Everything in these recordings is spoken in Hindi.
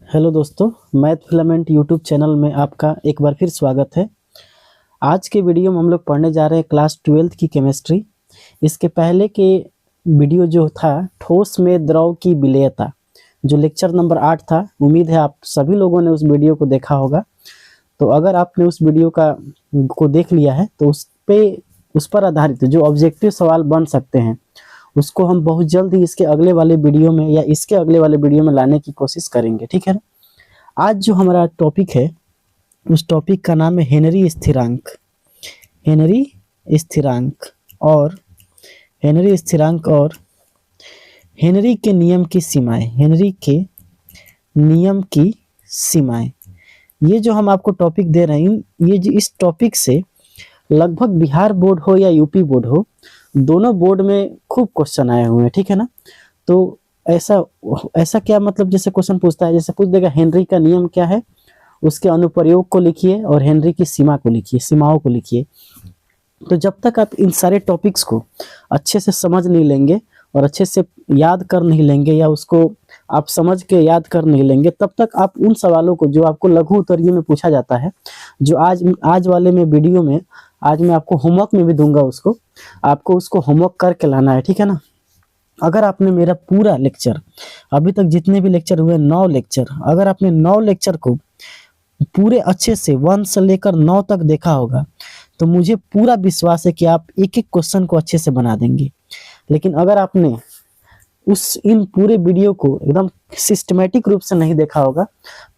हेलो दोस्तों, मैथ फिलामेंट यूट्यूब चैनल में आपका एक बार फिर स्वागत है। आज के वीडियो में हम लोग पढ़ने जा रहे हैं क्लास 12th की केमिस्ट्री। इसके पहले के वीडियो जो था ठोस में द्रव की विलेयता, जो लेक्चर नंबर 8 था, उम्मीद है आप सभी लोगों ने उस वीडियो को देखा होगा। तो अगर आपने उस वीडियो को देख लिया है तो उस पर आधारित जो ऑब्जेक्टिव सवाल बन सकते हैं उसको हम बहुत जल्द ही इसके अगले वाले वीडियो में या इसके अगले वाले वीडियो में लाने की कोशिश करेंगे, ठीक है ना। आज जो हमारा टॉपिक है उस टॉपिक का नाम है हेनरी स्थिरांक। हेनरी स्थिरांक और हेनरी स्थिरांक और हेनरी के नियम की सीमाएं। हेनरी के नियम की सीमाएं, ये जो हम आपको टॉपिक दे रहे हैं, ये जो इस टॉपिक से लगभग बिहार बोर्ड हो या यूपी बोर्ड हो, दोनों बोर्ड में खूब क्वेश्चन आए हुए हैं, ठीक है ना। तो ऐसा क्या मतलब, जैसे क्वेश्चन पूछता है, जैसे पूछ देगा हेनरी का नियम क्या है, उसके अनुप्रयोग को लिखिए और हेनरी की सीमा को लिखिए, सीमाओं को लिखिए। तो जब तक आप इन सारे टॉपिक्स को अच्छे से समझ नहीं लेंगे और अच्छे से याद कर नहीं लेंगे या उसको आप समझ के याद कर नहीं लेंगे, तब तक आप उन सवालों को जो आपको लघु उत्तरीय में पूछा जाता है, जो आज वाले में वीडियो में आज मैं आपको होमवर्क में भी दूंगा, आपको उसको होमवर्क करके लाना है, ठीक है ना। अगर आपने मेरा पूरा लेक्चर, अभी तक जितने भी लेक्चर हुए 9 लेक्चर, अगर आपने 9 लेक्चर को पूरे अच्छे से 1 से लेकर 9 तक देखा होगा तो मुझे पूरा विश्वास है कि आप एक एक क्वेश्चन को अच्छे से बना देंगे। लेकिन अगर आपने इन पूरे वीडियो को एकदम सिस्टमेटिक रूप से नहीं देखा होगा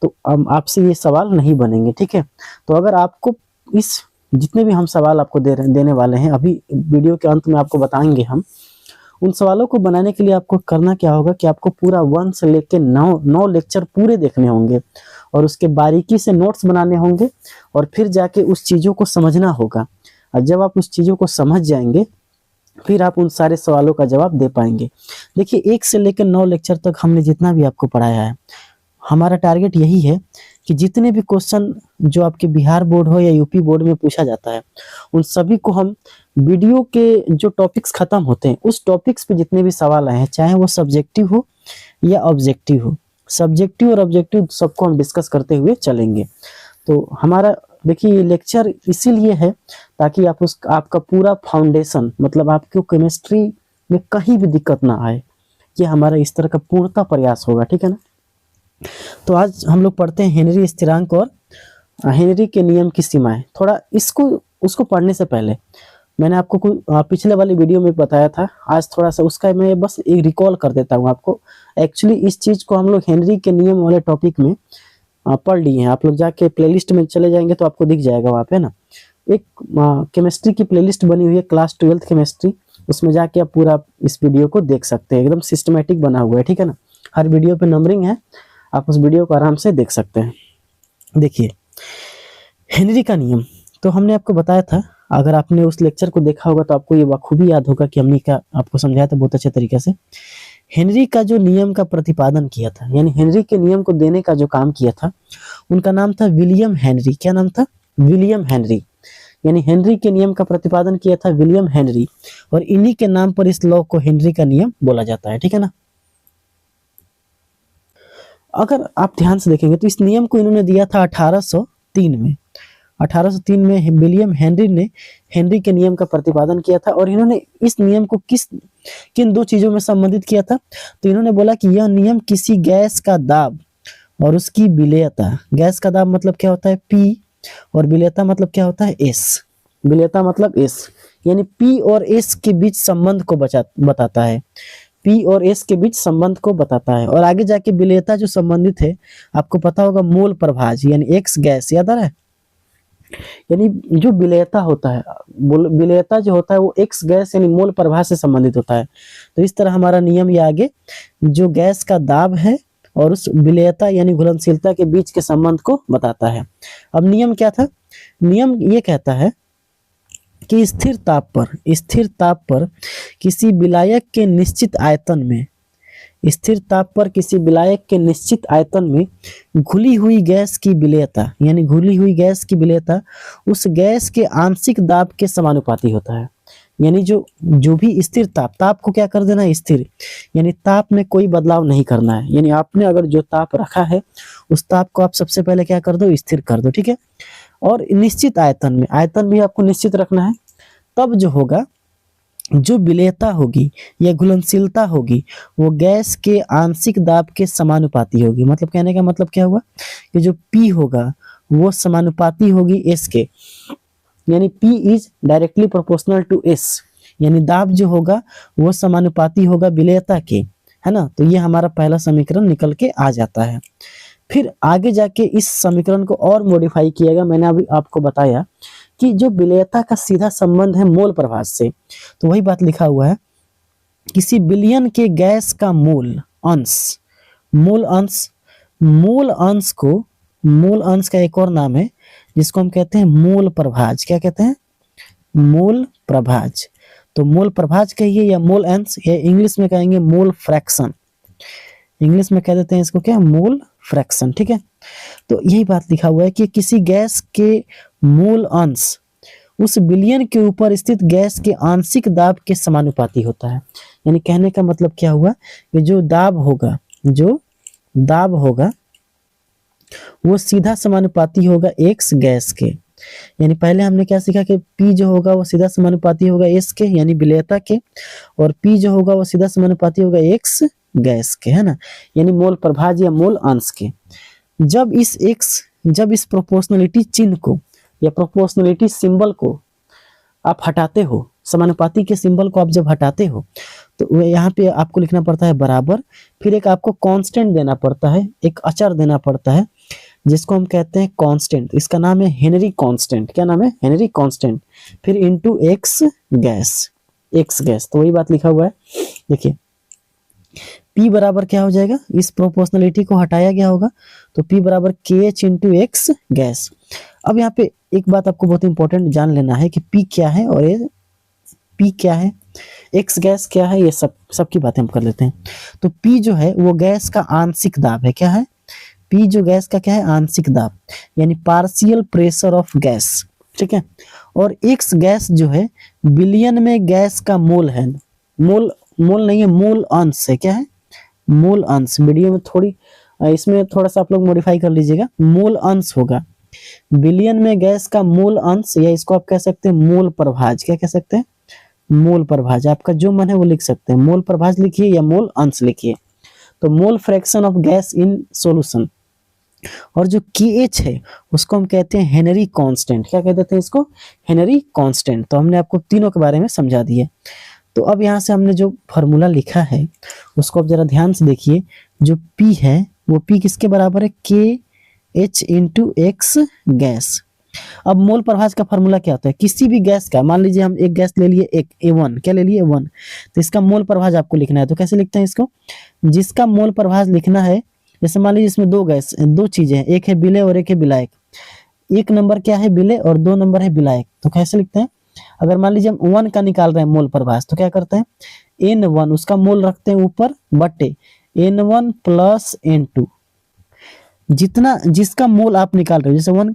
तो आपसे ये सवाल नहीं बनेंगे, ठीक है। तो अगर आपको इस जितने भी हम सवाल आपको देने वाले हैं, अभी वीडियो के अंत में आपको बताएंगे हम, उन सवालों को बनाने के लिए आपको करना क्या होगा कि आपको पूरा 1 से लेकर 9 लेक्चर पूरे देखने होंगे और उसके बारीकी से नोट्स बनाने होंगे और फिर जाके उस चीज़ों को समझना होगा। और जब आप उस चीज़ों को समझ जाएंगे फिर आप उन सारे सवालों का जवाब दे पाएंगे। देखिए, 1 से लेकर 9 लेक्चर तक हमने जितना भी आपको पढ़ाया है, हमारा टारगेट यही है कि जितने भी क्वेश्चन जो आपके बिहार बोर्ड हो या यूपी बोर्ड में पूछा जाता है, उन सभी को हम वीडियो के जो टॉपिक्स खत्म होते हैं उस टॉपिक्स पे जितने भी सवाल आए हैं, चाहे वो सब्जेक्टिव हो या ऑब्जेक्टिव हो, सब्जेक्टिव और ऑब्जेक्टिव सबको हम डिस्कस करते हुए चलेंगे। तो हमारा देखिए ये लेक्चर इसीलिए है ताकि आपका पूरा फाउंडेशन, मतलब आपको केमिस्ट्री में कहीं भी दिक्कत ना आए, ये हमारा इस तरह का पूर्णतः प्रयास होगा, ठीक है ना। तो आज हम लोग पढ़ते हैं हेनरी स्थिरांक और हेनरी के नियम की सीमाएं। थोड़ा उसको पढ़ने से पहले मैंने आपको पिछले वाले वीडियो में बताया था, आज थोड़ा सा उसका मैं बस एक रिकॉल कर देता हूँ आपको। एक्चुअली इस चीज़ को हम लोग हेनरी के नियम वाले टॉपिक में पढ़ लिए हैं। आप लोग जाके प्लेलिस्ट में चले जाएंगे तो आपको दिख जाएगा वहाँ पे ना, एक केमिस्ट्री की प्लेलिस्ट बनी हुई है क्लास 12th केमिस्ट्री, उसमें जाके आप पूरा इस वीडियो को देख सकते हैं, एकदम सिस्टमेटिक बना हुआ है, ठीक है ना। हर वीडियो पे नंबरिंग है, आप उस वीडियो को आराम से देख सकते हैं। देखिए हेनरी का नियम, तो हमने आपको बताया था, अगर आपने उस लेक्चर को देखा होगा तो आपको ये बखूबी याद होगा कि हमने क्या आपको समझाया था बहुत अच्छे तरीके से। हेनरी का जो नियम का प्रतिपादन किया था, यानी हेनरी के नियम को देने का जो काम किया था, उनका नाम था विलियम हेनरी। क्या नाम था? William Henry. यानी हेनरी के नियम का प्रतिपादन किया था विलियम हेनरी, और इन्हीं के नाम पर इस लॉ को हेनरी का नियम बोला जाता है, ठीक है ना। अगर आप ध्यान से देखेंगे तो इस नियम को इन्होंने दिया था 1803 में। 1803 में विलियम हेनरी ने हेनरी के नियम का प्रतिपादन किया था, और इन्होंने इस नियम को किन 2 चीजों में संबंधित किया था। तो इन्होंने बोला कि यह नियम किसी गैस का दाब और उसकी विलेयता, गैस का दाब मतलब क्या होता है P, और विलेयता मतलब क्या होता है S। विलेयता मतलब S, यानी P और S के बीच संबंध को बताता है, P और S के बीच संबंध को बताता है। और आगे जाके विलेयता जो संबंधित है, आपको पता होगा मोल प्रभाज, यानी X गैस, याद आ रहा है। यानी जो विलेयता होता है, विलेयता जो होता है वो एक्स गैस यानी मोल प्रभाव से संबंधित होता है। तो इस तरह हमारा नियम ये आगे जो गैस का दाब है और उस विलेयता यानी घुलनशीलता के बीच के संबंध को बताता है। अब नियम क्या था? नियम ये कहता है कि स्थिर ताप पर किसी विलायक के निश्चित आयतन में, स्थिर ताप पर किसी विलायक के निश्चित आयतन में घुली हुई गैस की विलेयता, यानी घुली हुई गैस की विलेयता उस गैस के आंशिक दाब के समानुपाती होता है। यानी जो जो भी स्थिर ताप, ताप को क्या कर देना है, स्थिर, यानी ताप में कोई बदलाव नहीं करना है। यानी आपने अगर जो ताप रखा है उस ताप को आप सबसे पहले क्या कर दो, स्थिर कर दो, ठीक है। और निश्चित आयतन में, आयतन भी आपको निश्चित रखना है। तब जो होगा, जो विलेयता होगी या घुलनशीलता होगी वो गैस के आंशिक दाब के समानुपाती होगी। मतलब कहने का मतलब क्या हुआ कि जो P होगा वो समानुपाती होगी S के, यानी P is directly proportional to S, यानी दाब जो होगा वो समानुपाती होगा विलेयता के, है ना। तो ये हमारा पहला समीकरण निकल के आ जाता है। फिर आगे जाके इस समीकरण को और मॉडिफाई किएगा। मैंने अभी आपको बताया कि जो विलेयता का सीधा संबंध है मोल प्रभाज से, तो वही बात लिखा हुआ है, किसी बिलियन के गैस का मोल अंश, मोल अंश, मोल अंश को, मोल अंश का एक और नाम है जिसको हम कहते हैं मोल प्रभाज। क्या कहते हैं, मोल प्रभाज। तो मोल प्रभाज कहिए या मोल अंश, या इंग्लिश में कहेंगे मोल फ्रैक्शन, इंग्लिश में कह देते हैं इसको क्या, मोल फ्रैक्शन, ठीक है। तो यही बात लिखा हुआ है कि किसी गैस के मोल अंश उस बिलियन के ऊपर स्थित गैस के आंशिक दाब के समानुपाती होता है। यानी कहने का मतलब क्या हुआ कि जो दाब होगा, जो दाब होगा वो सीधा समानुपाती होगा X गैस के। यानी पहले हमने क्या सीखा कि P जो होगा वो सीधा समानुपाती होगा S के, यानी विलेयता के, और P जो होगा वो सीधा समानुपाती होगा X गैस के, है ना, यानी मोल प्रभाज या मोल अंश के। जब इस प्रोपोर्शनलिटी चिन्ह को या प्रोपोर्शनलिटी सिंबल को आप हटाते हो, समानुपाती के सिंबल को आप जब हटाते हो, तो यहाँ पे आपको लिखना पड़ता है बराबर, फिर एक आपको कांस्टेंट देना पड़ता है, एक अचर देना पड़ता है जिसको हम कहते हैं कांस्टेंट। इसका नाम है हेनरी कांस्टेंट। क्या नाम है, हेनरी कांस्टेंट। फिर into x gas, x gas. तो वही बात लिखा हुआ है, देखिए P बराबर क्या हो जाएगा, इस प्रोपोर्शनलिटी को हटाया गया होगा तो P बराबर KH इंटू एक्स गैस। अब यहाँ पे एक बात आपको बहुत इंपॉर्टेंट जान लेना है कि P क्या है और ये P क्या है, X गैस क्या है, ये सबकी बातें हम कर लेते हैं। तो P जो है वो गैस का आंशिक दाब है। क्या है, P जो गैस का क्या है, आंशिक दाब, यानी पार्शियल प्रेशर ऑफ गैस, ठीक है। और X गैस जो है बिलियन में गैस का मोल है, मोल नहीं है, मोल अंश है। क्या है, मोल अंश। वीडियो में थोड़ी इसमें थोड़ा सा आप लोग मॉडिफाई कर लीजिएगा, मोल अंश होगा बिलियन में गैस का मोल अंश, या इसको आप कह सकते हैं मोल प्रभाज। क्या कह सकते हैं, मोल प्रभाज। आपका जो मन है वो लिख सकते हैं, मोल प्रभाज लिखिए या मोल अंश लिखिए। तो mole fraction of gas in solution. और जो KH है उसको हम कहते हैं हेनरी कांस्टेंट। क्या कह देते हैं इसको, हेनरी कांस्टेंट। तो हमने आपको तीनों के बारे में समझा दिया। तो अब यहाँ से हमने जो फार्मूला लिखा है उसको अब जरा ध्यान से देखिए। जो P है वो P किसके बराबर है, KH इंटू एक्स गैस। अब मोल प्रभाज का फार्मूला क्या होता है, किसी भी गैस का, मान लीजिए हम एक गैस ले लिए, एक A1, क्या ले लिए, A1, तो इसका मोल प्रभाज आपको लिखना है। तो कैसे लिखते हैं इसको, जिसका मोल प्रभाज लिखना है, जैसे मान लीजिए इसमें दो चीजें हैं, एक है विलेय और एक है विलायक। एक नंबर क्या है, विलेय, और 2 नंबर है विलायक। तो कैसे लिखते हैं, अगर मान लीजिए हम 1 का निकाल रहे हैं मोल प्रभाज, तो क्या करते हैं, N1 उसका मोल रखते हैं ऊपर बटे N1 प्लस N2। जितना जिसका मोल आप निकाल रहे हो,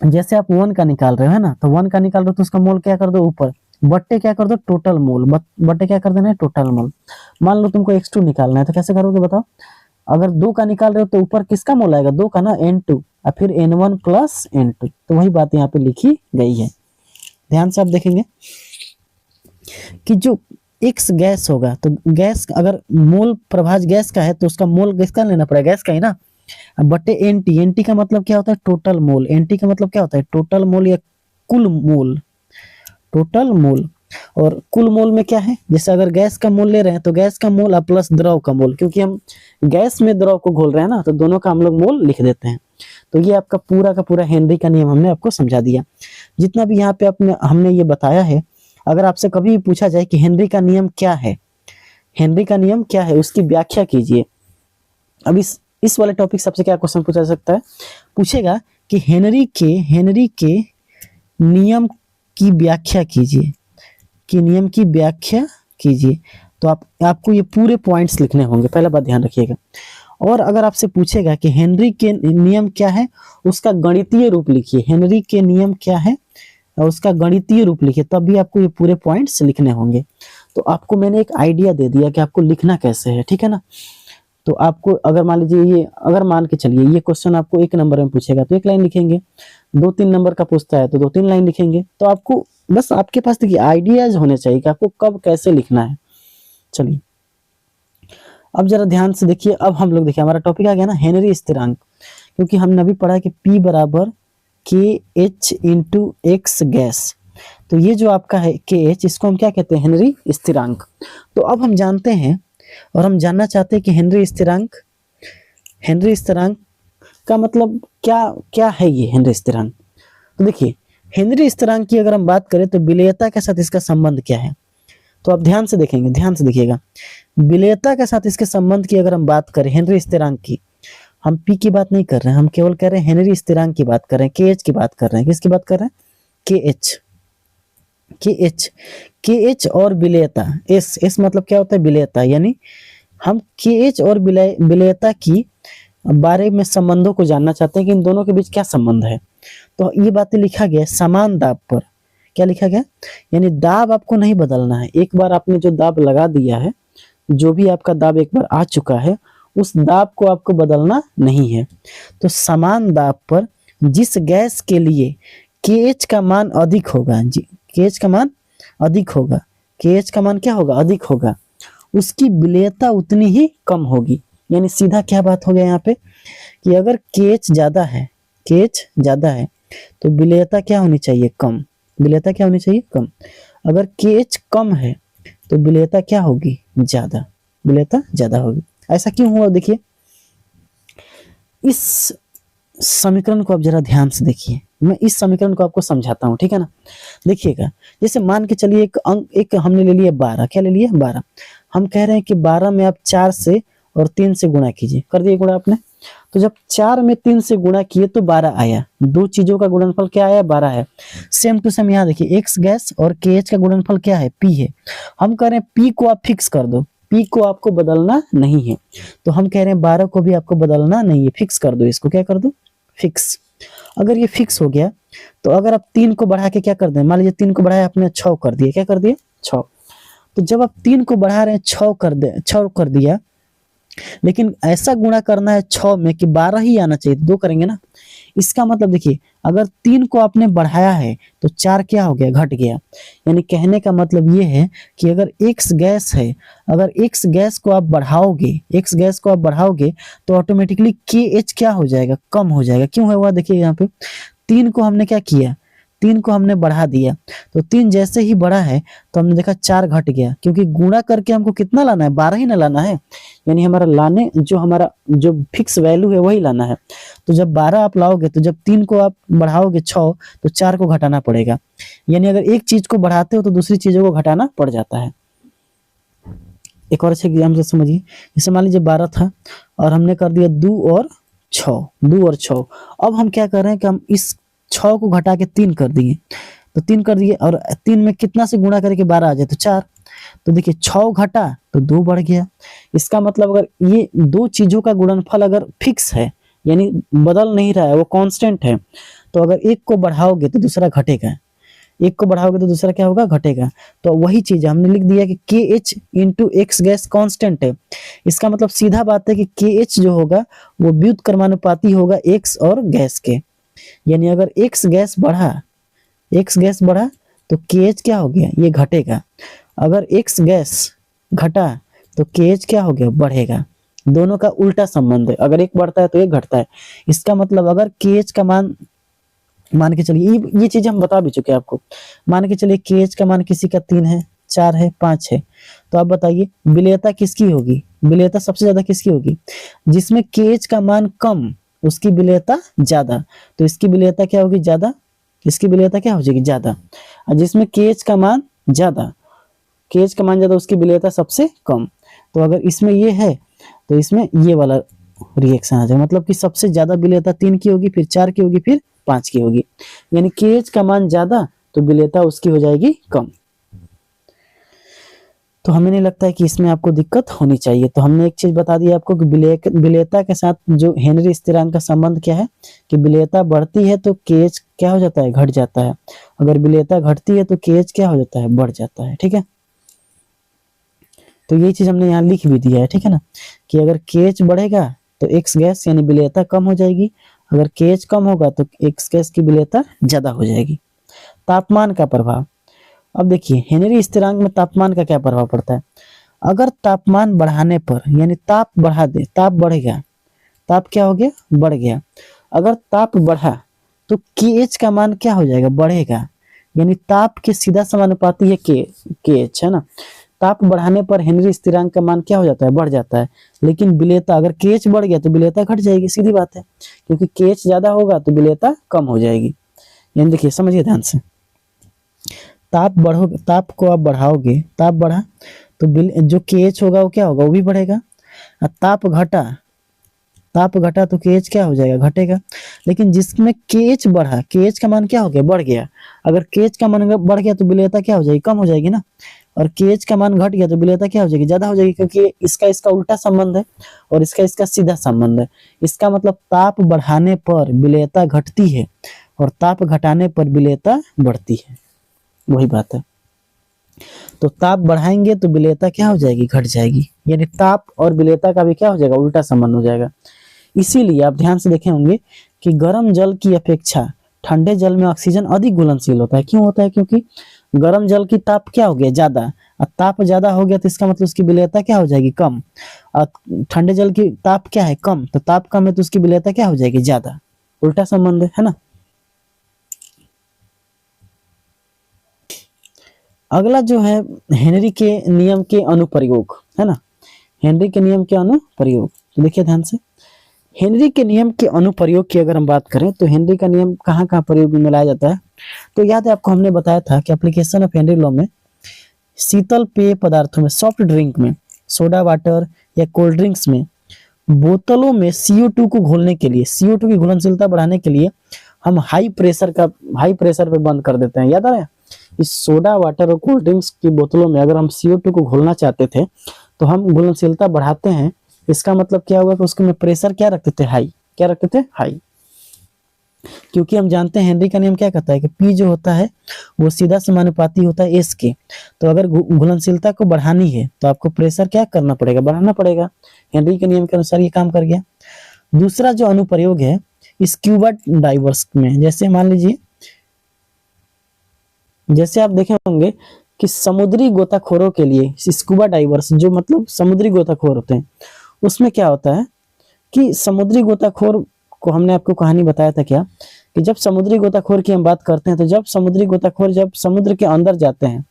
जैसे आप 1 का निकाल रहे हो, है ना, तो 1 का निकाल रहे हो तो उसका मोल क्या कर दो ऊपर, बट्टे क्या कर दो टोटल मोल, बट्टे क्या कर देना है, टोटल मोल। मान लो तुमको x2 निकालना है, तो कैसे करोगे बताओ। अगर 2 का निकाल रहे हो तो ऊपर किसका मोल आएगा, 2 का ना, N2, और फिर N1 प्लस N2। तो वही बात यहाँ पे लिखी गई है। ध्यान से आप देखेंगे कि जो X गैस होगा, तो गैस अगर मोल प्रभाज गैस का है तो उसका मोल किसका लेना पड़ेगा, गैस का ही ना, बटे NT का मतलब क्या होता है, टोटल मोल। NT का मतलब क्या होता है, टोटल मोल या कुल मोल, टोटल मोल। और कुल मोल में क्या है, जैसे अगर गैस का मोल ले रहे हैं तो गैस का मोल और प्लस द्रव का मोल, क्योंकि हम गैस में द्रव को घोल रहे हैं ना, तो दोनों का हम लोग मोल लिख देते हैं। तो ये आपका पूरा का पूरा हेनरी का नियम हमने आपको समझा दिया। जितना भी यहाँ पे हमने ये बताया है, अगर आपसे कभी भी पूछा जाए कि हेनरी का नियम क्या है, हेनरी का नियम क्या है, उसकी व्याख्या कीजिए। अब इस वाले टॉपिक सबसे क्या क्वेश्चन पूछा जा सकता है, पूछेगा कि हेनरी के नियम की व्याख्या कीजिए, कि नियम की व्याख्या कीजिए। तो आपको ये पूरे पॉइंट्स लिखने होंगे, पहला बात ध्यान रखिएगा। और अगर आपसे पूछेगा कि हेनरी के नियम क्या है, उसका गणितीय रूप लिखिए। हेनरी के नियम क्या है, और उसका गणितीय रूप लिखिए, तब भी आपको ये पूरे पॉइंट्स लिखने होंगे। तो आपको मैंने एक आइडिया दे दिया कि आपको लिखना कैसे है, ठीक है ना। तो आपको अगर मान लीजिए ये, अगर मान के चलिए ये क्वेश्चन आपको 1 नंबर में पूछेगा तो 1 लाइन लिखेंगे, 2-3 नंबर का पूछता है तो 2-3 लाइन लिखेंगे। तो आपको बस आपके पास देखिए आइडियाज होने चाहिए कि आपको कब कैसे लिखना है। चलिए अब जरा ध्यान से देखिए, अब हम लोग देखिए हमारा टॉपिक आ गया ना हेनरी स्थिरांक, क्योंकि हमने अभी पढ़ा कि P बराबर KH इंटू एक्स गैस। तो ये जो आपका है KH, इसको हम क्या कहते हैं, हेनरी स्थिरांक। तो अब हम जानते हैं और हम जानना चाहते हैं कि हेनरी स्थिरांक का मतलब क्या क्या है ये हेनरी स्थिरांक। तो देखिए हेनरी स्थिरांक की अगर हम बात करें तो विलेयता के साथ इसका संबंध क्या है। तो आप ध्यान से देखेंगे, ध्यान से देखिएगा, विलेयता के साथ इसके संबंध की अगर हम बात करें हेनरी स्थिरांक की, हम P की बात नहीं कर रहे हैं, हम केवल कह रहे हैं हेनरी स्थिरांक की बात कर रहे हैं, KH की बात कर रहे हैं। किसकी बात कर रहे हैं, KH और विलेयता, S मतलब क्या होता है, विलेयता। यानी हम KH और विलेयता की बारे में संबंधों को जानना चाहते हैं कि इन दोनों के बीच क्या संबंध है। तो ये बातें लिखा गया समान दाब पर, क्या लिखा गया, यानी दाब आपको नहीं बदलना है। एक बार आपने जो दाब लगा दिया है, जो भी आपका दाब एक बार आ चुका है, उस दाब को आपको बदलना नहीं है। तो समान दाब पर जिस गैस के लिए KH का मान अधिक होगा, KH का मान अधिक होगा, KH का मान क्या होगा, अधिक होगा, उसकी विलेयता उतनी ही कम होगी। यानी सीधा क्या बात हो गया यहाँ पे कि अगर KH ज्यादा है, तो विलेयता क्या होनी चाहिए, कम। विलेयता क्या होनी चाहिए, कम। अगर KH कम है तो विलेयता क्या होगी, ज्यादा, विलेयता ज्यादा होगी। ऐसा क्यों हुआ, देखिए इस समीकरण को आप जरा ध्यान से देखिए, मैं इस समीकरण को आपको समझाता हूँ, ठीक है ना। देखिएगा, जैसे मान के चलिए एक हमने ले लिया 12, क्या ले लिया, 12। हम कह रहे हैं कि 12 में आप 4 से और 3 से गुणा कीजिए, कर दिए गुणा आपने। तो जब 4 में 3 से गुणा किए तो 12 आया, दो चीजों का गुणनफल क्या आया, 12 है। सेम टू सेम यहाँ देखिए एक्स गैस और KH का गुणनफल क्या है, P है। हम कह रहे हैं P को आप फिक्स कर दो, P को आपको बदलना नहीं है। तो हम कह रहे हैं 12 को भी आपको बदलना नहीं है, फिक्स कर दो, इसको क्या कर दो, फिक्स। अगर ये फिक्स हो गया तो अगर आप 3 को बढ़ा के क्या कर दें, मान लीजिए 3 को बढ़ाया आपने 6 कर दिया, क्या कर दिया, 6। तो जब आप 3 को बढ़ा रहे हैं 6 कर दिया, लेकिन ऐसा गुणा करना है 6 में कि 12 ही आना चाहिए, 2 करेंगे ना। इसका मतलब देखिए अगर 3 को आपने बढ़ाया है तो 4 क्या हो गया, घट गया। यानी कहने का मतलब ये है कि अगर एक्स गैस है, अगर एक्स गैस को आप बढ़ाओगे तो ऑटोमेटिकली KH क्या हो जाएगा, कम हो जाएगा। क्यों हुआ, देखिए यहाँ पे 3 को हमने क्या किया, 3 को हमने बढ़ा दिया, तो 3 जैसे ही बढ़ा है तो हमने देखा 4 घट गया, क्योंकि गुणा करके हमको कितना लाना है, 12 ही ना लाना है। यानी हमारा जो फिक्स वैल्यू है वही लाना है। तो जब 12 आप लाओगे तो जब 3 को आप बढ़ाओगे 6 तो 4 को घटाना पड़ेगा। यानी अगर एक चीज को बढ़ाते हो तो दूसरी चीजों को घटाना पड़ जाता है। एक और अच्छे एग्जाम से समझिए, जैसे मान लीजिए 12 था और हमने कर दिया 2 और 6। अब हम क्या कर रहे हैं कि हम इस 6 को घटा के 3 कर दिए, तो 3 कर दिए और 3 में कितना से गुणा करके 12 आ जाए तो 4। तो देखिए 6 घटा तो 2 बढ़ गया। इसका मतलब अगर ये दो चीजों का गुणनफल अगर फिक्स है, यानी बदल नहीं रहा है, वो कांस्टेंट है, तो अगर एक को बढ़ाओगे तो दूसरा घटेगा, एक को बढ़ाओगे तो दूसरा क्या होगा, घटेगा। तो वही चीज हमने लिख दिया कि KH into x gas constant है। इसका मतलब सीधा बात है कि KH जो होगा वो व्युत्क्रमानुपाती होगा एक्स और गैस के। यानी अगर एक्स गैस बढ़ा तो KH क्या हो गया, ये घटेगा। अगर एक्स गैस घटा तो KH क्या हो गया, बढ़ेगा। दोनों का उल्टा संबंध है, अगर एक बढ़ता है तो एक घटता है। इसका मतलब अगर KH का मान के चलिए, ये चीज हम बता भी चुके हैं आपको। मान के चलिए KH का मान किसी का 3 है, 4 है, 5 है, तो आप बताइए विलेयता किसकी होगी, विलेयता सबसे ज्यादा किसकी होगी, जिसमें KH का मान कम उसकी विलेयता ज्यादा। तो इसकी विलेयता क्या होगी, ज्यादा, इसकी विलेयता क्या हो जाएगी, ज्यादा। और जिसमें KH का मान ज्यादा उसकी विलेयता सबसे कम। तो अगर इसमें ये है तो इसमें ये वाला रिएक्शन आ जाएगा, मतलब कि सबसे ज्यादा विलेयता 3 की होगी, फिर 4 की होगी, फिर 5 की होगी। यानी KH का मान ज्यादा तो विलेयता उसकी हो जाएगी कम। तो हमें नहीं लगता है कि इसमें आपको दिक्कत होनी चाहिए। तो हमने एक चीज बता दी आपको कि विलेयता के साथ जो हेनरी स्थिरांक का संबंध क्या है कि विलेयता बढ़ती है तो केएच क्या हो जाता है, घट जाता है। अगर विलेयता घटती है तो केएच क्या हो जाता है, बढ़ जाता है। ठीक है, तो ये चीज हमने यहाँ लिख भी दिया है। ठीक है ना, कि अगर केएच बढ़ेगा तो एक्स गैस यानी विलेयता कम हो जाएगी, अगर केएच कम होगा तो एक्स गैस की विलेयता ज्यादा हो जाएगी। तापमान का प्रभाव, अब देखिए हेनरी स्थिरांक में तापमान का क्या प्रभाव पड़ता है। अगर तापमान बढ़ाने पर यानी ताप बढ़ा दे, ताप बढ़ेगा, ताप क्या हो गया, बढ़ गया। अगर ताप बढ़ा तो केएच का मान क्या हो जाएगा, बढ़ेगा, यानी ताप के सीधा समानुपाती है केएच, है ना। ताप बढ़ाने पर हेनरी स्थिरांक का मान क्या हो जाता है, बढ़ जाता है। लेकिन विलेयता, अगर केएच बढ़ गया तो विलेयता घट जाएगी, सीधी बात है, क्योंकि केएच ज्यादा होगा तो विलेयता कम हो जाएगी। यानी देखिए, समझिए ध्यान से, ताप को आप बढ़ाओगे, ताप बढ़ा तो जो केएच होगा वो क्या होगा, वो भी बढ़ेगा। और ताप घटा तो केएच क्या हो जाएगा, घटेगा। लेकिन जिसमें केएच बढ़ा, केएच का मान क्या हो गया, बढ़ गया। अगर केएच का मान बढ़ गया तो विलेयता क्या हो जाएगी, कम हो जाएगी ना। और केएच का मान घट गया तो विलेयता क्या हो जाएगी, ज्यादा हो जाएगी, क्योंकि इसका उल्टा संबंध है और इसका सीधा संबंध है। इसका मतलब ताप बढ़ाने पर विलेयता घटती है और ताप घटाने पर विलेयता बढ़ती है, वही बात है। तो ताप बढ़ाएंगे तो विलेयता क्या हो जाएगी, घट जाएगी, यानी ताप और विलेयता का भी क्या हो जाएगा, उल्टा संबंध हो जाएगा। इसीलिए आप ध्यान से देखे होंगे कि गर्म जल की अपेक्षा ठंडे जल में ऑक्सीजन अधिक घुलनशील होता है। क्यों होता है, क्योंकि गर्म जल की ताप क्या हो गया, ज्यादा, और ताप ज्यादा हो गया तो इसका मतलब उसकी विलेयता क्या हो जाएगी, कम। और ठंडे जल की ताप क्या है, कम, तो ताप कम है तो उसकी विलेयता क्या हो जाएगी, ज्यादा। उल्टा संबंध है ना। अगला जो है हेनरी के नियम के अनुप्रयोग, है ना, हेनरी के नियम के अनुप्रयोग। तो देखिए ध्यान से, हेनरी के नियम के अनुप्रयोग की अगर हम बात करें तो हेनरी का नियम कहाँ कहाँ प्रयोग में लाया जाता है। तो याद है आपको, हमने बताया था कि एप्लीकेशन ऑफ हेनरी लॉ में शीतल पेय पदार्थों में, सॉफ्ट ड्रिंक में, सोडा वाटर या कोल्ड ड्रिंक्स में, बोतलों में CO2 को घोलने के लिए, CO2 की घुलनशीलता बढ़ाने के लिए हम हाई प्रेशर पे बंद कर देते हैं। याद आ रहा है, इस सोडा वाटर और कोल्ड ड्रिंक्स की बोतलों में अगर हम CO2 को घोलना चाहते थे तो हम घुलनशीलता बढ़ाते हैं। इसका मतलब क्या हुआ कि उसके में प्रेशर क्या रखते थे, हाई। क्या रखते थे, हाई, क्योंकि हम जानते हैं हेनरी का नियम क्या कहता है कि P जो होता है वो सीधा समानुपाती होता है S के। तो अगर घुलनशीलता को बढ़ानी है तो आपको प्रेशर क्या करना पड़ेगा, बढ़ाना पड़ेगा। हेनरी के नियम के अनुसार ये काम कर गया। दूसरा जो अनुप्रयोग है स्क्यूबा डाइवर्स में, जैसे मान लीजिए, जैसे आप देखे होंगे कि समुद्री गोताखोरों के लिए स्कूबा डाइवर्स, जो मतलब समुद्री गोताखोर होते हैं, उसमें क्या होता है कि समुद्री गोताखोर को हमने आपको कहानी बताया था क्या, कि जब समुद्री गोताखोर की हम बात करते हैं तो जब समुद्री गोताखोर जब समुद्र के अंदर जाते हैं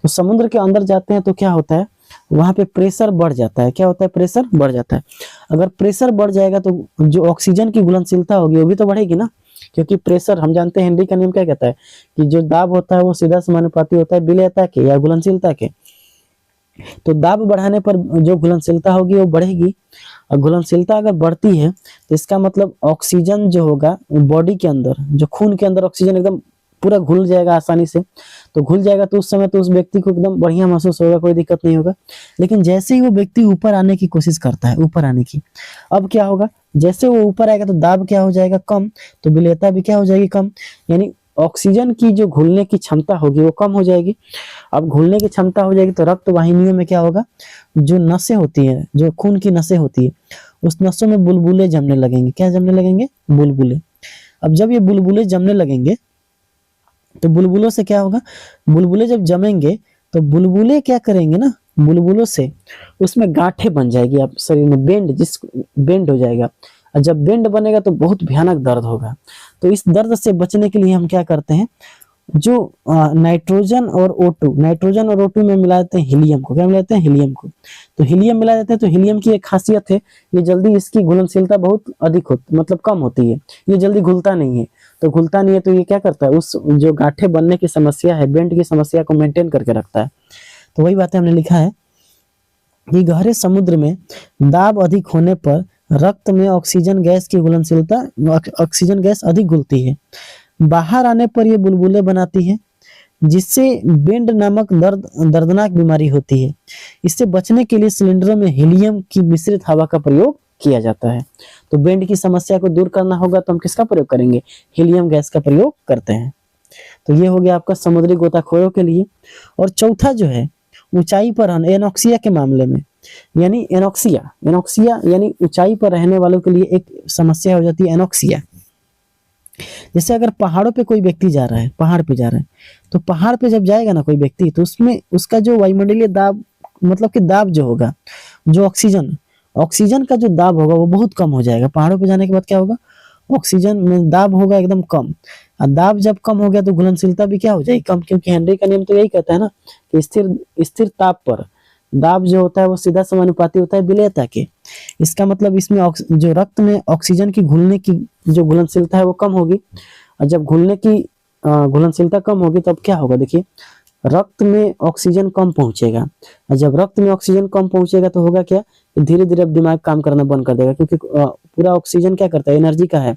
तो समुद्र के अंदर जाते हैं तो क्या होता है, वहां पे प्रेशर बढ़ जाता है। क्या होता है, प्रेशर बढ़ जाता है। अगर प्रेशर बढ़ जाएगा तो जो ऑक्सीजन की घुलनशीलता होगी वो भी तो बढ़ेगी ना, क्योंकि प्रेशर, हम जानते हैं हेनरी का नियम क्या कहता है कि जो दाब होता है वो सीधा समानुपाती होता है विलेयता के या घुलनशीलता के। तो दाब बढ़ाने पर जो घुलनशीलता होगी वो बढ़ेगी, और घुलनशीलता अगर बढ़ती है तो इसका मतलब ऑक्सीजन जो होगा बॉडी के अंदर, जो खून के अंदर ऑक्सीजन एकदम पूरा घुल जाएगा आसानी से। तो घुल जाएगा तो उस समय तो उस व्यक्ति को एकदम बढ़िया महसूस होगा, कोई दिक्कत नहीं होगा। लेकिन जैसे ही वो व्यक्ति ऊपर आने की कोशिश करता है, ऊपर आने की, अब क्या होगा, जैसे वो ऊपर आएगा तो दाब क्या हो जाएगा, कम, तो विलेयता भी क्या हो जाएगी, कम, यानी ऑक्सीजन की जो घुलने की क्षमता होगी वो कम हो जाएगी। अब घुलने की क्षमता हो जाएगी तो रक्त वाहिनियों में क्या होगा, जो नसें होती है, जो खून की नसें होती है, उस नसों में बुलबुले जमने लगेंगे। क्या जमने लगेंगे, बुलबुले। अब जब ये बुलबुले जमने लगेंगे तो बुलबुलों से क्या होगा, बुलबुले जब जमेंगे तो बुलबुले क्या करेंगे ना, बुलबुलों से उसमें गांठें बन जाएगी, आप शरीर में बेंड हो जाएगा। और जब बेंड बनेगा तो बहुत भयानक दर्द होगा। तो इस दर्द से बचने के लिए हम क्या करते हैं, जो नाइट्रोजन और O2 में मिला देते हैं हीलियम को। क्या मिलाते हैं, हीलियम को। तो हीलियम मिला देते हैं। तो हीलियम की एक खासियत है, ये जल्दी, इसकी घुलनशीलता बहुत अधिक होती, मतलब कम होती है, ये जल्दी घुलता नहीं है। तो घुलता नहीं है तो ये क्या करता है, उस जो गांठें बनने की समस्या है, बेंड की समस्या को मेंटेन करके रखता है। तो वही बातें हमने लिखा है कि गहरे समुद्र में दाब अधिक होने पर रक्त में ऑक्सीजन गैस की घुलनशीलता, ऑक्सीजन गैस अधिक घुलती है, बाहर आने पर ये बुलबुले बनाती है। जिससे बेंड नामक दर्दनाक बीमारी होती है। इससे बचने के लिए सिलेंडरों में हीलियम की मिश्रित हवा का प्रयोग किया जाता है। तो बेंड की समस्या को दूर करना होगा तो हम किसका प्रयोग करेंगे? हीलियम गैस का प्रयोग करते हैं। तो ये हो गया आपका समुद्री गोताखोरों के लिए। और चौथा जो है ऊंचाई पर एनोक्सिया के मामले में, यानी एनोक्सिया यानी ऊंचाई पर रहने वालों के लिए एक समस्या हो जाती है एनोक्सिया। जैसे अगर पहाड़ों पे कोई व्यक्ति जा रहा है, पहाड़ पे जा रहा है, तो पहाड़ पे जब जाएगा ना कोई व्यक्ति, तो उसमें उसका जो वायुमंडलीय दाब, मतलब कि दाब जो होगा, जो ऑक्सीजन का जो दाब होगा वो बहुत कम हो जाएगा। पहाड़ों पे जाने के बाद क्या होगा? ऑक्सीजन में दाब होगा एकदम कम। और दाब जब कम हो गया तो घुलनशीलता भी क्या हो जाएगी? कम, क्योंकि हेनरी का नियम तो यही कहता है ना कि स्थिर ताप पर दाब जो होता है वो सीधा समानुपाती होता है विलेयता के। इसका मतलब इसमें जो रक्त में ऑक्सीजन की घुलने की जो घुलनशीलता है वो कम होगी। और जब घुलनशीलता कम होगी तब क्या होगा? देखिए, रक्त में ऑक्सीजन कम पहुंचेगा। और जब रक्त में ऑक्सीजन कम पहुंचेगा तो होगा क्या? धीरे धीरे अब दिमाग काम करना बंद कर देगा, क्योंकि पूरा ऑक्सीजन क्या करता है? एनर्जी का है।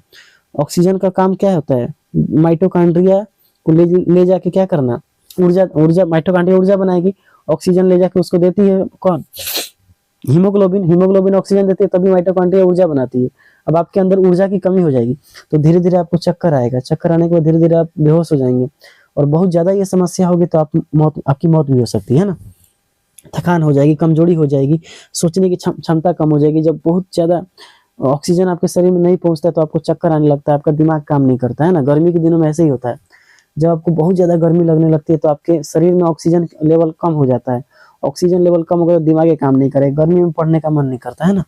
ऑक्सीजन का काम क्या होता है? माइटोकॉन्ड्रिया को ले जाके क्या करना? ऊर्जा माइटोकॉन्ड्रिया ऊर्जा बनाएगी। ऑक्सीजन ले जाके उसको देती है कौन? हीमोग्लोबिन ऑक्सीजन देती है, तभी माइटोकॉन्ड्रिया ऊर्जा बनाती है। अब आपके अंदर ऊर्जा की कमी हो जाएगी तो धीरे धीरे आपको चक्कर आएगा। चक्कर आने के बाद धीरे धीरे आप बेहोश हो जाएंगे, और बहुत ज्यादा ये समस्या होगी तो आपकी मौत भी हो सकती है ना। थकान हो जाएगी, कमजोरी हो जाएगी, सोचने की क्षमता कम हो जाएगी। जब बहुत ज्यादा ऑक्सीजन आपके शरीर में नहीं पहुंचता है तो आपको चक्कर आने लगता है, आपका दिमाग काम नहीं करता है ना। गर्मी के दिनों में ऐसे ही होता है। जब आपको बहुत ज्यादा गर्मी लगने लगती है तो आपके शरीर में ऑक्सीजन लेवल कम हो जाता है। ऑक्सीजन लेवल कम होगा तो दिमाग काम नहीं करेगा, गर्मी में पढ़ने का मन नहीं करता है ना।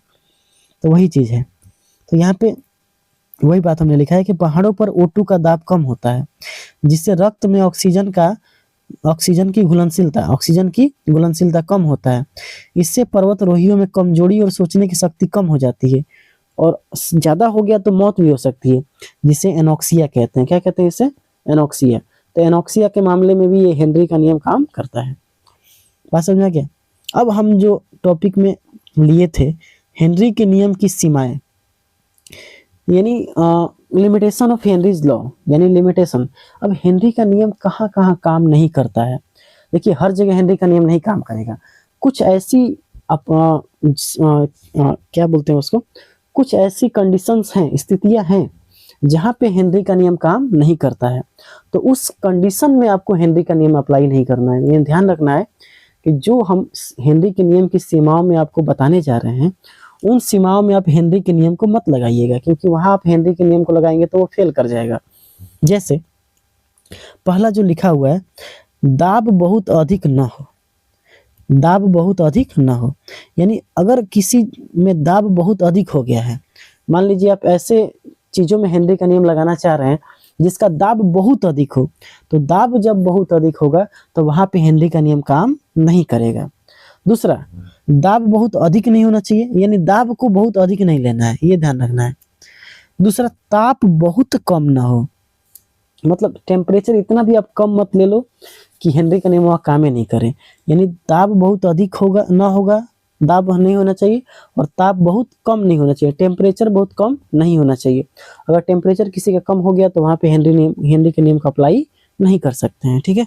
तो वही चीज है। तो यहाँ पे वही बात हमने लिखा है कि पहाड़ों पर O2 का दाब कम होता है, जिससे रक्त में ऑक्सीजन की घुलनशीलता कम होता है। इससे पर्वतारोहियों में कमजोरी और सोचने की शक्ति कम हो जाती है, और ज्यादा हो गया तो मौत भी हो सकती है, जिसे एनोक्सिया कहते हैं। क्या कहते हैं इसे? एनोक्सिया। तो एनोक्सिया के मामले में भी ये हेनरी का नियम काम करता है। बात समझ में गया? अब हम जो टॉपिक में लिए थे हेनरी के नियम की सीमाएं, यानी लिमिटेशन ऑफ हेनरीज लॉ, यानी लिमिटेशन। अब हेनरी का नियम कहाँ कहाँ काम नहीं करता है? देखिए, हर जगह हेनरी का नियम नहीं काम करेगा। कुछ ऐसी क्या बोलते हैं उसको, कुछ ऐसी कंडीशंस हैं, स्थितियां हैं जहाँ पे हेनरी का नियम काम नहीं करता है। तो उस कंडीशन में आपको हेनरी का नियम अप्लाई नहीं करना है। ये ध्यान रखना है कि जो हम हेनरी के नियम की सीमाओं में आपको बताने जा रहे हैं, उन सीमाओं में आप हेनरी के नियम को मत लगाइएगा, क्योंकि वहां आप हेनरी के नियम को लगाएंगे तो वो फेल कर जाएगा। जैसे पहला जो लिखा हुआ है, दाब बहुत अधिक न हो। दाब बहुत अधिक न हो, यानी अगर किसी में दाब बहुत अधिक हो गया है, मान लीजिए आप ऐसे चीजों में हेनरी का नियम लगाना चाह रहे हैं जिसका दाब बहुत अधिक हो, तो दाब जब बहुत अधिक होगा तो वहां पे हेनरी का नियम काम नहीं करेगा। दूसरा, दाब बहुत अधिक नहीं होना चाहिए, यानी दाब को बहुत अधिक नहीं लेना है, ये ध्यान रखना है। दूसरा, ताप बहुत कम ना हो, मतलब टेम्परेचर इतना भी आप कम मत ले लो कि हेनरी का नियम वहाँ काम ही नहीं करे। यानी दाब बहुत अधिक होगा ना होगा, दाब नहीं होना चाहिए, और ताप बहुत कम नहीं होना चाहिए, टेम्परेचर बहुत कम नहीं होना चाहिए। अगर टेम्परेचर किसी का कम हो गया तो वहाँ पे हेनरी के नियम का अप्लाई नहीं कर सकते हैं। ठीक है,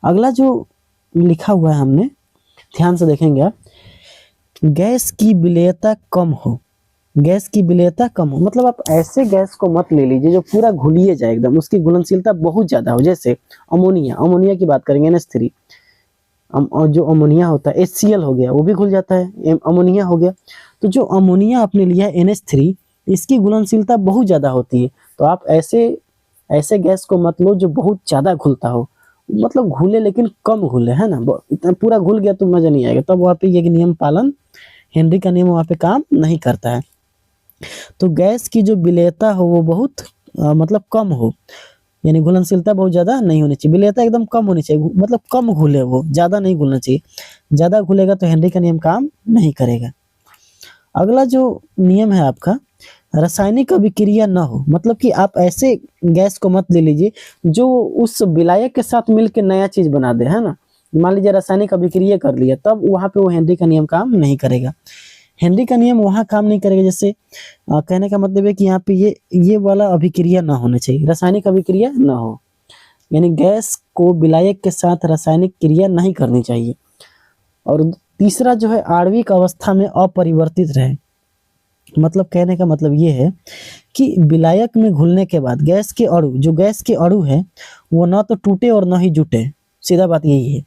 अगला जो लिखा हुआ है हमने, ध्यान से देखेंगे आप, गैस की विलेयता कम हो। गैस की विलेयता कम हो मतलब आप ऐसे गैस को मत ले लीजिए जो पूरा घुलिए जाए एकदम, उसकी घुलनशीलता बहुत ज्यादा हो। जैसे अमोनिया की बात करेंगे, NH3, और जो अमोनिया होता है HCl हो गया, वो भी घुल जाता है, अमोनिया हो गया। तो जो अमोनिया आपने लिया है NH3, इसकी घुलनशीलता बहुत ज्यादा होती है। तो आप ऐसे गैस को मत लो जो बहुत ज्यादा घुलता हो, मतलब घुले लेकिन कम घुले, है ना। इतना पूरा घुल गया तो मजा नहीं आएगा, तब वहाँ पे ये नियम पालन, हेनरी का नियम वहाँ पे काम नहीं करता है। तो गैस की जो विलेयता हो वो बहुत मतलब कम हो, यानी घुलनशीलता बहुत ज्यादा नहीं होनी चाहिए, विलेयता एकदम कम होनी चाहिए, मतलब कम घुले, वो ज्यादा नहीं घुलना चाहिए। ज्यादा घुलेगा तो हेनरी का नियम काम नहीं करेगा। अगला जो नियम है आपका, रासायनिक अभिक्रिया न हो, मतलब कि आप ऐसे गैस को मत ले लीजिए जो उस विलायक के साथ मिलकर नया चीज बना दे, है ना। मान लीजिए रासायनिक अभिक्रिया कर लिया, तब वहां पे वो हेनरी का नियम काम नहीं करेगा। हेनरी का नियम वहां काम नहीं करेगा, जैसे कहने का मतलब है कि यहाँ पे ये वाला अभिक्रिया ना होना चाहिए, रासायनिक अभिक्रिया ना हो। यानी गैस को विलायक के साथ रासायनिक क्रिया नहीं करनी चाहिए। और तीसरा जो है आणविक अवस्था में अपरिवर्तित रहे। मतलब कहने का मतलब ये है कि विलायक में घुलने के बाद गैस के अणु, जो गैस के अणु है वो ना तो टूटे और ना ही जुटे। सीधा बात यही है।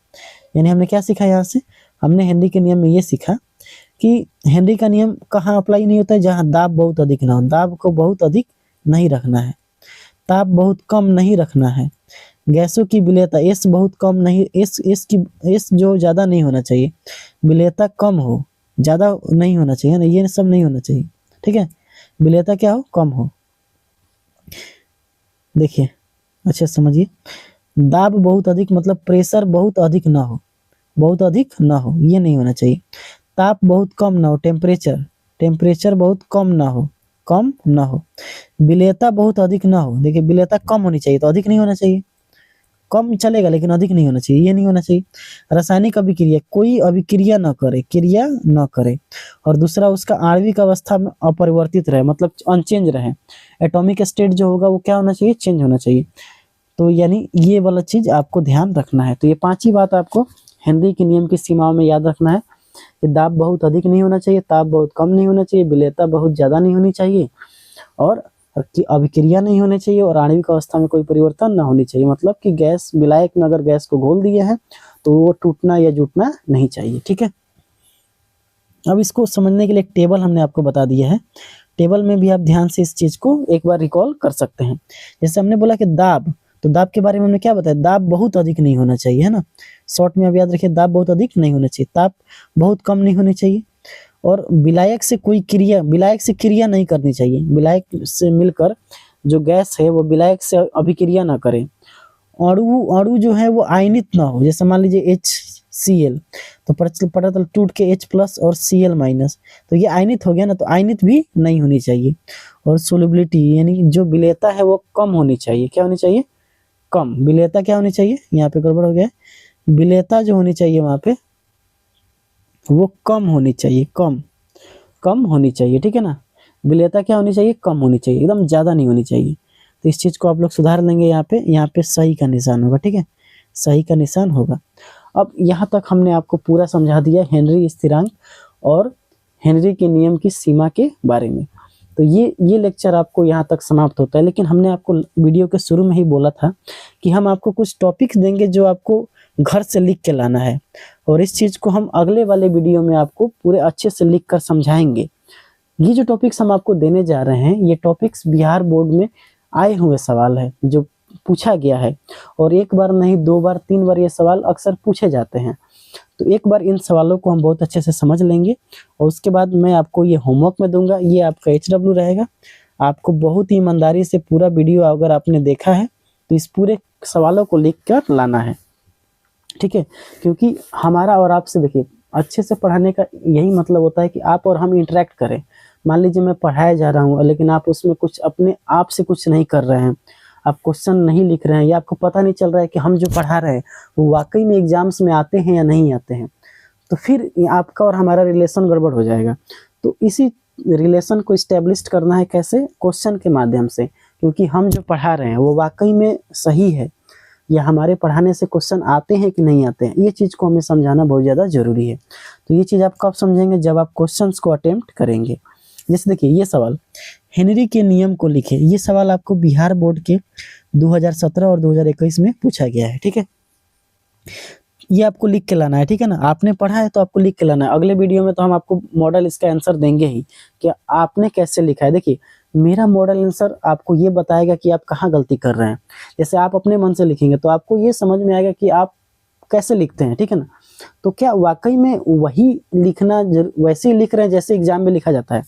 यानी हमने क्या सीखा यहाँ से, हमने हेनरी के नियम में ये सीखा कि हेनरी का नियम कहाँ अप्लाई नहीं होता है, जहाँ दाब बहुत अधिक ना हो। दाब को बहुत अधिक नहीं रखना है, ताप बहुत कम नहीं रखना है, गैसों की विलेयता एस बहुत कम नहीं, एस जो ज़्यादा नहीं होना चाहिए, विलेयता कम हो, ज़्यादा नहीं होना चाहिए ना, ये सब नहीं होना चाहिए। ठीक है, विलेयता क्या हो, कम हो। देखिए अच्छा समझिए, दाब बहुत अधिक मतलब प्रेशर बहुत अधिक ना हो, बहुत अधिक ना हो, ये नहीं होना चाहिए। ताप बहुत कम ना हो, टेम्परेचर बहुत कम ना हो, कम ना हो। विलेयता बहुत अधिक ना हो, देखिए विलेयता कम होनी चाहिए, तो अधिक नहीं होना चाहिए। कम चलेगा लेकिन अधिक नहीं होना चाहिए, ये नहीं होना चाहिए। रासायनिक अभिक्रिया, कोई अभिक्रिया न करे, क्रिया न करे। और दूसरा उसका आणविक अवस्था में अपरिवर्तित रहे, मतलब अनचेंज रहे। एटॉमिक स्टेट जो होगा वो क्या होना चाहिए, चेंज होना चाहिए। तो यानी ये वाला चीज आपको ध्यान रखना है। तो ये 5 ही बात आपको हेनरी के नियम की सीमाओं में याद रखना है कि दाब बहुत अधिक नहीं होना चाहिए, ताप बहुत कम नहीं होना चाहिए, विलेयता बहुत ज़्यादा नहीं होनी चाहिए, और कि अभिक्रिया नहीं होनी चाहिए, और आणविक अवस्था में कोई परिवर्तन ना होनी चाहिए। मतलब कि गैस, विलायक में अगर गैस को घोल दिए हैं तो वो टूटना या जुटना नहीं चाहिए। ठीक है, अब इसको समझने के लिए एक टेबल हमने आपको बता दिया है। टेबल में भी आप ध्यान से इस चीज़ को एक बार रिकॉल कर सकते हैं। जैसे हमने बोला कि दाब, तो दाब के बारे में हमने क्या बताया, दाब बहुत अधिक नहीं होना चाहिए, है ना। शॉर्ट में आप याद रखिए, दाब बहुत अधिक नहीं होना चाहिए, ताप बहुत कम नहीं होनी चाहिए, और विलायक से कोई क्रिया, विलायक से क्रिया नहीं करनी चाहिए। विलायक से मिलकर जो गैस है वो विलायक से अभिक्रिया ना करे। अणु जो है वो आयनित ना हो। जैसे मान लीजिए HCl, तो पता चल टूट के H+ और Cl-, तो ये आयनित हो गया ना, तो आयनित भी नहीं होनी चाहिए। और सोलिबिलिटी यानी जो विलेयता है वो कम होनी चाहिए। क्या होनी चाहिए, कम। विलेयता क्या होनी चाहिए, यहाँ पे गड़बड़ हो गया, विलेयता जो होनी चाहिए वहाँ पे वो कम होनी चाहिए, कम होनी चाहिए। ठीक है ना, विलेयता क्या होनी चाहिए, कम होनी चाहिए, एकदम ज़्यादा नहीं होनी चाहिए। तो इस चीज़ को आप लोग सुधार लेंगे। यहाँ पे सही का निशान होगा। ठीक है, सही का निशान होगा। अब यहाँ तक हमने आपको पूरा समझा दिया हेनरी स्थिरांक और हेनरी के नियम की सीमा के बारे में। तो ये लेक्चर आपको यहाँ तक समाप्त होता है। लेकिन हमने आपको वीडियो के शुरू में ही बोला था कि हम आपको कुछ टॉपिक्स देंगे जो आपको घर से लिख के लाना है, और इस चीज़ को हम अगले वाले वीडियो में आपको पूरे अच्छे से लिख कर समझाएंगे। ये जो टॉपिक्स हम आपको देने जा रहे हैं, ये टॉपिक्स बिहार बोर्ड में आए हुए सवाल है जो पूछा गया है, और एक बार नहीं, 2 बार 3 बार ये सवाल अक्सर पूछे जाते हैं। तो एक बार इन सवालों को हम बहुत अच्छे से समझ लेंगे, और उसके बाद मैं आपको ये होमवर्क में दूंगा। ये आपका HW रहेगा। आपको बहुत ही ईमानदारी से पूरा वीडियो अगर आपने देखा है तो इस पूरे सवालों को लिख कर लाना है। ठीक है, क्योंकि हमारा और आपसे, देखिए अच्छे से पढ़ाने का यही मतलब होता है कि आप और हम इंटरेक्ट करें। मान लीजिए मैं पढ़ाया जा रहा हूँ, लेकिन आप उसमें कुछ अपने आप से कुछ नहीं कर रहे हैं, आप क्वेश्चन नहीं लिख रहे हैं, या आपको पता नहीं चल रहा है कि हम जो पढ़ा रहे हैं वो वाकई में एग्जाम्स में आते हैं या नहीं आते हैं, तो फिर आपका और हमारा रिलेशन गड़बड़ हो जाएगा। तो इसी रिलेशन को इस्टेब्लिश करना है कैसे, क्वेश्चन के माध्यम से, क्योंकि हम जो पढ़ा रहे हैं वो वाकई में सही है, या हमारे पढ़ाने से क्वेश्चन आते हैं कि नहीं आते हैं, ये चीज़ को हमें समझाना बहुत ज़्यादा ज़रूरी है। तो ये चीज़ आप कब समझेंगे, जब आप क्वेश्चंस को अटेम्प्ट करेंगे। जैसे देखिए ये सवाल, हेनरी के नियम को लिखे, ये सवाल आपको बिहार बोर्ड के 2017 और 2021 में पूछा गया है। ठीक है, ये आपको लिख के लाना है। ठीक है ना, आपने पढ़ा है तो आपको लिख के लाना है। अगले वीडियो में तो हम आपको मॉडल इसका आंसर देंगे ही कि आपने कैसे लिखा है। देखिए मेरा मॉडल आंसर आपको ये बताएगा कि आप कहाँ गलती कर रहे हैं। जैसे आप अपने मन से लिखेंगे तो आपको ये समझ में आएगा कि आप कैसे लिखते हैं। ठीक है ना, तो क्या वाकई में वही लिखना वैसे ही लिख रहे हैं जैसे एग्जाम में लिखा जाता है,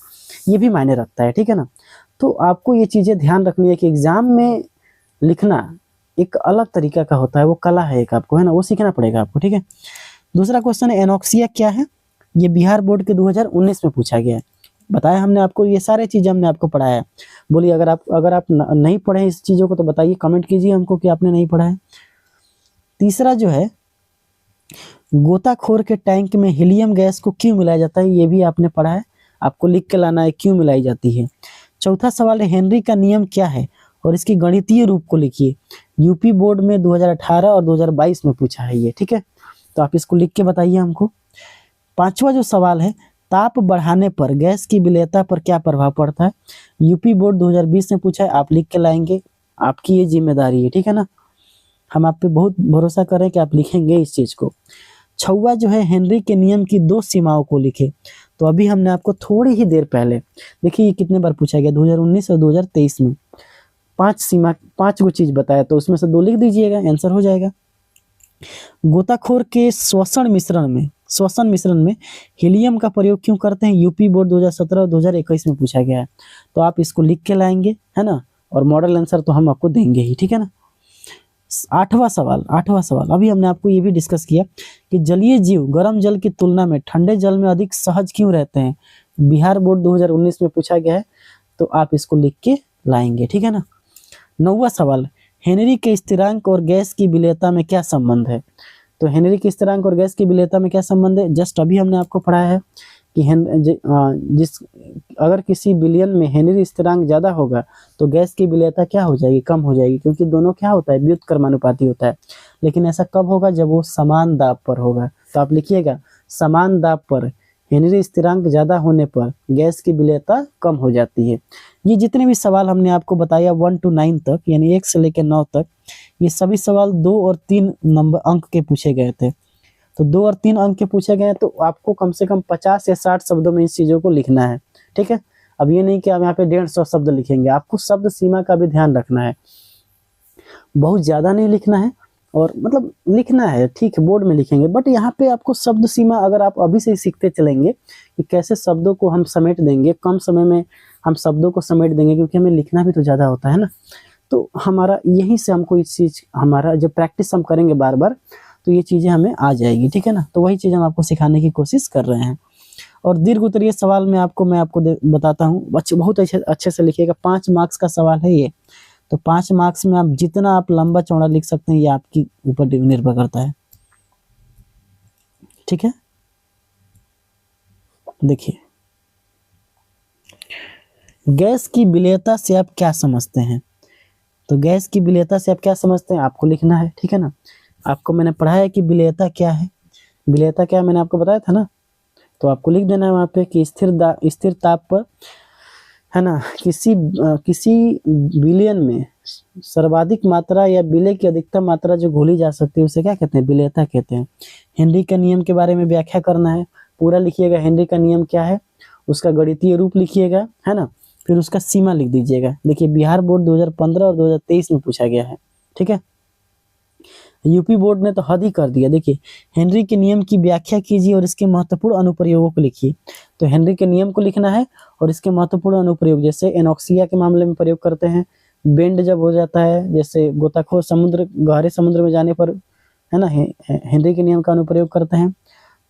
ये भी मायने रखता है। ठीक है ना, तो आपको ये चीज़ें ध्यान रखनी है कि एग्जाम में लिखना एक अलग तरीका का होता है, वो कला है एक, आपको है ना, वो सीखना पड़ेगा आपको। ठीक है, दूसरा क्वेश्चन है एनॉक्सिया क्या है, ये बिहार बोर्ड के 2019 में पूछा गया है। बताया हमने आपको, ये सारे चीज़ें हमने आपको पढ़ाया है। बोलिए अगर आप नहीं पढ़े इस चीज़ों को तो बताइए, कमेंट कीजिए हमको कि आपने नहीं पढ़ा है। तीसरा जो है, गोताखोर के टैंक में हीलियम गैस को क्यों मिलाया जाता है, ये भी आपने पढ़ा है, आपको लिख के लाना है क्यों मिलाई जाती है। चौथा सवाल है हेनरी का नियम क्या है और इसकी गणितीय रूप को लिखिए। यूपी बोर्ड में 2018 और 2022 में पूछा है ये, ठीक है। तो आप इसको लिख के बताइए हमको। पांचवा जो सवाल है, ताप बढ़ाने पर गैस की विलेयता पर क्या प्रभाव पड़ता है? यूपी बोर्ड 2020 में पूछा है, आप लिख के लाएंगे, आपकी ये जिम्मेदारी है, ठीक है ना। हम आप पे बहुत भरोसा करें कि आप लिखेंगे इस चीज को। छठवां जो है, हेनरी के नियम की 2 सीमाओं को लिखे। तो अभी हमने आपको थोड़ी ही देर पहले, देखिए ये कितने बार पूछा गया, 2019 और 2023 में 5 गो चीज बताया, तो उसमें से 2 लिख दीजिएगा, आंसर हो जाएगा। गोताखोर के श्वसन मिश्रण में हीलियम का प्रयोग क्यों करते हैं? यूपी बोर्ड 2017 और 2021 में पूछा गया है। तो आप इसको लिख के लाएंगे, है ना, और मॉडल आंसर तो हम आपको देंगे ही, ठीक है ना। आठवां सवाल अभी हमने आपको ये भी डिस्कस किया कि जलीय जीव गर्म जल की तुलना में ठंडे जल में अधिक सहज क्यों रहते हैं? बिहार बोर्ड 2019 में पूछा गया है, तो आप इसको लिख के लाएंगे, ठीक है ना। 9वां सवाल, हेनरी के स्थिरांक और गैस की विलेयता में क्या संबंध है? तो हेनरी के स्थिरांक और गैस की विलेयता में क्या संबंध है? जस्ट अभी हमने आपको पढ़ाया है कि अगर किसी विलयन में हेनरी स्थिरांक ज्यादा होगा तो गैस की विलेयता क्या हो जाएगी? कम हो जाएगी, क्योंकि दोनों क्या होता है, व्युत्क्रमानुपाती होता है। लेकिन ऐसा कब होगा? जब वो समान दाब पर होगा। तो आप लिखिएगा, समान दाब पर हेनरी स्थिरांक ज्यादा होने पर गैस की विलेयता कम हो जाती है। ये जितने भी सवाल हमने आपको बताया 1 to 9 तक, यानी 1 से लेकर 9 तक, ये सभी सवाल 2 और 3 नंबर अंक के पूछे गए थे। तो 2 और 3 अंक के पूछे गए, तो आपको कम से कम 50 या 60 शब्दों में इस चीजों को लिखना है, ठीक है। अब ये नहीं कि आप यहाँ पे 150 शब्द लिखेंगे, आपको शब्द सीमा का भी ध्यान रखना है, बहुत ज्यादा नहीं लिखना है, और मतलब लिखना है, ठीक है, बोर्ड में लिखेंगे, बट यहाँ पे आपको शब्द सीमा, अगर आप अभी से ही सीखते चलेंगे कि कैसे शब्दों को हम समेट देंगे, कम समय में हम शब्दों को समेट देंगे, क्योंकि हमें लिखना भी तो ज्यादा होता है ना। तो हमारा यहीं से हमको इस चीज, हमारा जब प्रैक्टिस हम करेंगे बार बार, तो ये चीजें हमें आ जाएगी, ठीक है ना। तो वही चीज हम आपको सिखाने की कोशिश कर रहे हैं। और दीर्घ उत्तरीय सवाल में मैं आपको बताता हूँ, बच्चे बहुत अच्छे से लिखिएगा। 5 मार्क्स का सवाल है ये, तो 5 मार्क्स में आप जितना आप लंबा चौड़ा लिख सकते हैं, ये आपकी ऊपर निर्भर करता है, ठीक है। देखिए, गैस की विलेयता से आप क्या समझते हैं? तो गैस की विलेयता से आप क्या समझते हैं, आपको लिखना है, ठीक है ना। आपको मैंने पढ़ाया कि विलेयता क्या है, विलेयता क्या है मैंने आपको बताया था ना। तो आपको लिख देना है वहां पे कि स्थिर ताप पर, है ना, किसी विलयन में सर्वाधिक मात्रा या विलय की अधिकतम मात्रा जो घोली जा सकती है, उसे क्या कहते हैं? विलेयता कहते हैं। हेनरी का नियम के बारे में व्याख्या करना है, पूरा लिखिएगा, हेनरी का नियम क्या है, उसका गणितीय रूप लिखिएगा, है ना, फिर उसका सीमा लिख दीजिएगा। देखिए, बिहार बोर्ड 2015 और 2023 में पूछा गया है, ठीक है। यूपी बोर्ड ने तो हद ही कर दिया। देखिए, हेनरी के नियम की व्याख्या कीजिए और इसके महत्वपूर्ण अनुप्रयोगों को लिखिए। तो हेनरी के नियम को लिखना है और इसके महत्वपूर्ण अनुप्रयोग, जैसे एनॉक्सिया के मामले में प्रयोग करते हैं, बेंड जब हो जाता है, जैसे गोताखोर गहरे समुद्र में जाने पर, है ना, हेनरी के नियम का अनुप्रयोग करते हैं।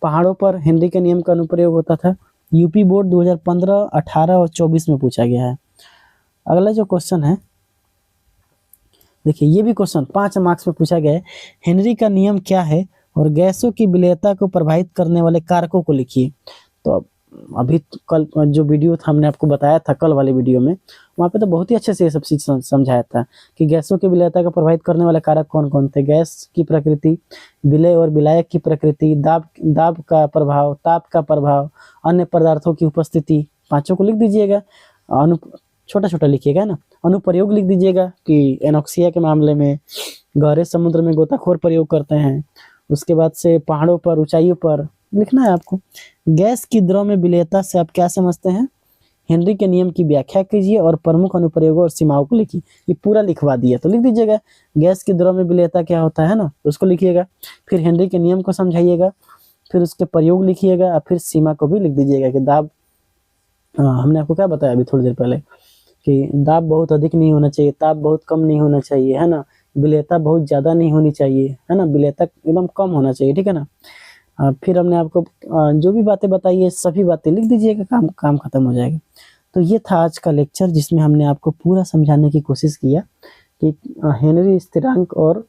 पहाड़ों पर हेनरी के नियम का अनुप्रयोग होता था। यूपी बोर्ड 2015, 18 और 24 में पूछा गया है। अगला जो क्वेश्चन है, देखिए ये भी क्वेश्चन 5 मार्क्स में पूछा गया है। हेनरी का नियम क्या है और गैसों की विलेयता को प्रभावित करने वाले कारकों को लिखिए। तो अभी कल जो वीडियो था, हमने आपको बताया था कल वाले वीडियो में, वहाँ पे तो बहुत ही अच्छे से ये सब चीज समझाया था कि गैसों की विलेयता को प्रभावित करने वाले कारक कौन कौन थे। गैस की प्रकृति, विलय और विलायक की प्रकृति, दाब का प्रभाव, ताप का प्रभाव, अन्य पदार्थों की उपस्थिति। 5 को लिख दीजिएगा, छोटा छोटा लिखिएगा ना। अनुप्रयोग लिख दीजिएगा कि एनॉक्सिया के मामले में गहरे समुद्र में गोताखोर प्रयोग करते हैं। उसके बाद से पहाड़ों पर, ऊंचाइयों पर लिखना है आपको। गैस की द्रव में विलेयता से आप क्या समझते हैं? हेनरी के नियम की व्याख्या कीजिए और प्रमुख अनुप्रयोगों और सीमाओं को लिखिए। ये पूरा लिखवा दिया, तो लिख दीजिएगा गैस की द्रव में विलेयता क्या होता है ना, उसको लिखिएगा। फिर हेनरी के नियम को समझाइएगा, फिर उसके प्रयोग लिखिएगा, और फिर सीमा को भी लिख दीजिएगा कि दाब, हमने आपको क्या बताया अभी थोड़ी देर पहले कि दाब बहुत अधिक नहीं होना चाहिए, ताप बहुत कम नहीं होना चाहिए, है ना, विलेयता बहुत ज्यादा नहीं होनी चाहिए, है ना, विलेयता एकदम कम होना चाहिए, ठीक है ना। फिर हमने आपको जो भी बातें बताई है, सभी बातें लिख दीजिएगा, काम खत्म हो जाएगा। तो ये था आज का लेक्चर, जिसमें हमने आपको पूरा समझाने की कोशिश किया कि हेनरी स्थिरांक और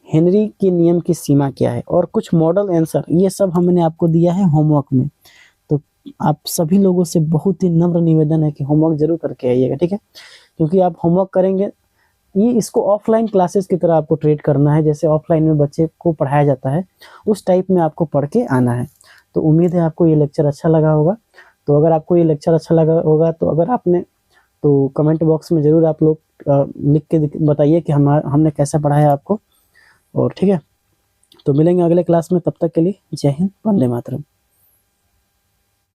हेनरी के नियम की सीमा क्या है, और कुछ मॉडल आंसर, ये सब हमने आपको दिया है होमवर्क में। तो आप सभी लोगों से बहुत ही नम्र निवेदन है कि होमवर्क जरूर करके आइएगा, ठीक है, क्योंकि आप होमवर्क करेंगे ये इसको ऑफलाइन क्लासेस की तरह आपको ट्रीट करना है, जैसे ऑफलाइन में बच्चे को पढ़ाया जाता है उस टाइप में आपको पढ़ के आना है। तो उम्मीद है आपको ये लेक्चर अच्छा लगा होगा। तो अगर आपको ये लेक्चर अच्छा लगा होगा तो अगर आपने तो कमेंट बॉक्स में ज़रूर आप लोग लिख के बताइए कि हमने कैसा पढ़ाया आपको। और ठीक है, तो मिलेंगे अगले क्लास में, तब तक के लिए जय हिंद, वंदे मातरम।